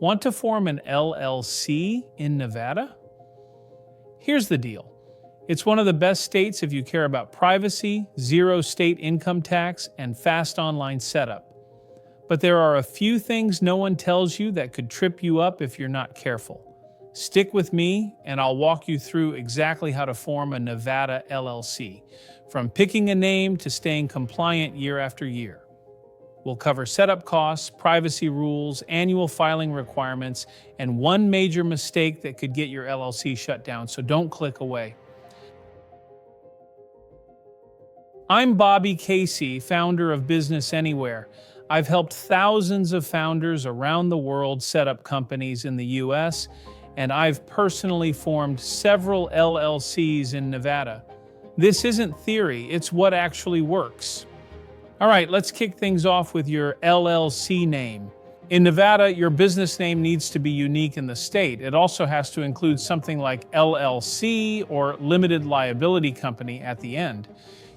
Want to form an LLC in Nevada? Here's the deal. It's one of the best states if you care about privacy, zero state income tax, and fast online setup. But there are a few things no one tells you that could trip you up if you're not careful. Stick with me, and I'll walk you through exactly how to form a Nevada LLC, from picking a name to staying compliant year after year. We'll cover setup costs, privacy rules, annual filing requirements, and one major mistake that could get your LLC shut down, so don't click away. I'm Bobby Casey, founder of Business Anywhere. I've helped thousands of founders around the world set up companies in the U.S., and I've personally formed several LLCs in Nevada. This isn't theory, it's what actually works. All right, let's kick things off with your LLC name. In Nevada, your business name needs to be unique in the state. It also has to include something like LLC or limited liability company at the end.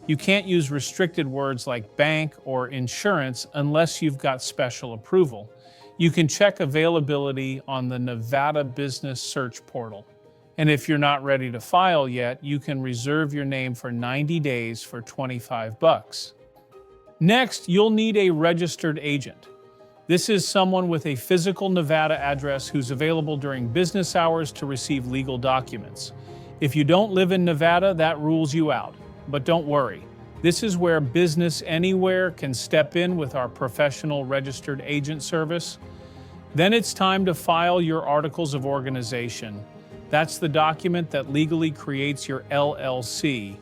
You can't use restricted words like bank or insurance unless you've got special approval. You can check availability on the Nevada Business Search Portal. And if you're not ready to file yet, you can reserve your name for 90 days for $25. Next, you'll need a registered agent. This is someone with a physical Nevada address who's available during business hours to receive legal documents. If you don't live in Nevada, that rules you out. But don't worry. This is where Business Anywhere can step in with our professional registered agent service. Then it's time to file your articles of organization. That's the document that legally creates your LLC.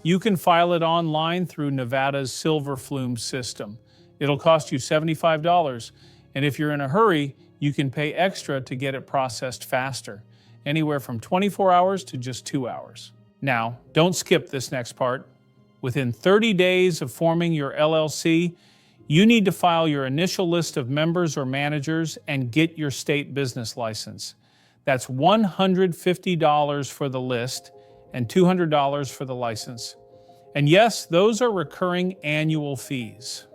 You can file it online through Nevada's Silver Flume system. It'll cost you $75, and if you're in a hurry, you can pay extra to get it processed faster, anywhere from 24 hours to just 2 hours. Now, don't skip this next part. Within 30 days of forming your LLC, you need to file your initial list of members or managers and get your state business license. That's $150 for the list and $200 for the license. And yes, those are recurring annual fees.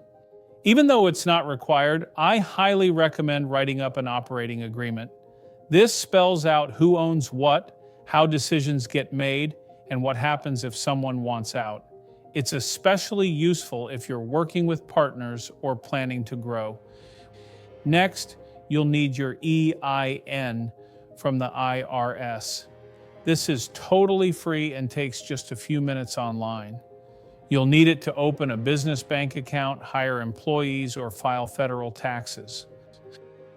Even though it's not required, I highly recommend writing up an operating agreement. This spells out who owns what, how decisions get made, and what happens if someone wants out. It's especially useful if you're working with partners or planning to grow. Next, you'll need your EIN from the IRS. This is totally free and takes just a few minutes online. You'll need it to open a business bank account, hire employees, or file federal taxes.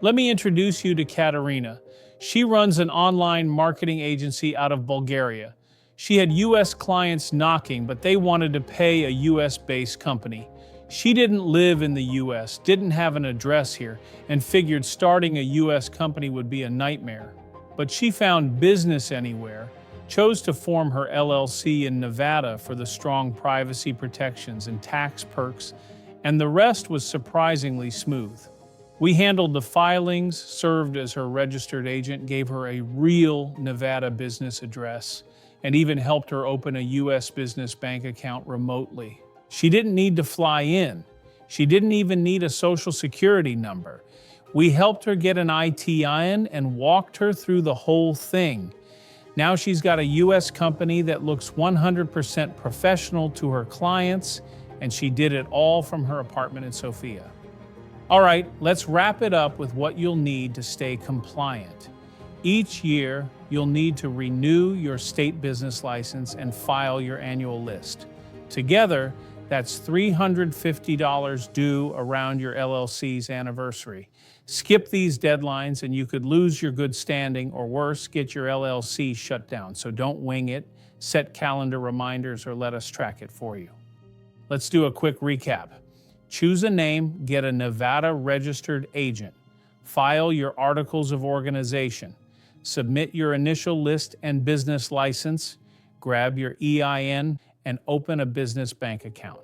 Let me introduce you to Katerina. She runs an online marketing agency out of Bulgaria. She had U.S. clients knocking, but they wanted to pay a U.S.-based company. She didn't live in the U.S., didn't have an address here, and figured starting a U.S. company would be a nightmare. But she found Business Anywhere, chose to form her LLC in Nevada for the strong privacy protections and tax perks, and the rest was surprisingly smooth. We handled the filings, served as her registered agent, gave her a real Nevada business address, and even helped her open a U.S. business bank account remotely. She didn't need to fly in. She didn't even need a social security number. We helped her get an ITIN and walked her through the whole thing. Now she's got a U.S. company that looks 100% professional to her clients, and she did it all from her apartment in Sofia. All right, let's wrap it up with what you'll need to stay compliant. Each year, you'll need to renew your state business license and file your annual list. Together, that's $350 due around your LLC's anniversary. Skip these deadlines and you could lose your good standing, or worse, get your LLC shut down. So don't wing it, set calendar reminders, or let us track it for you. Let's do a quick recap. Choose a name, get a Nevada registered agent, file your articles of organization, submit your initial list and business license, grab your EIN, and open a business bank account.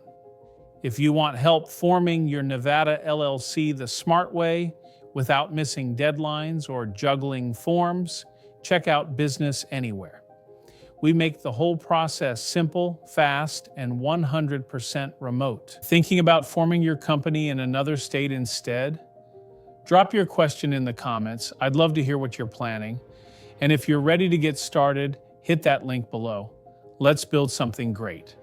If you want help forming your Nevada LLC the smart way, without missing deadlines or juggling forms, check out Business Anywhere. We make the whole process simple, fast, and 100% remote. Thinking about forming your company in another state instead? Drop your question in the comments. I'd love to hear what you're planning. And if you're ready to get started, hit that link below. Let's build something great.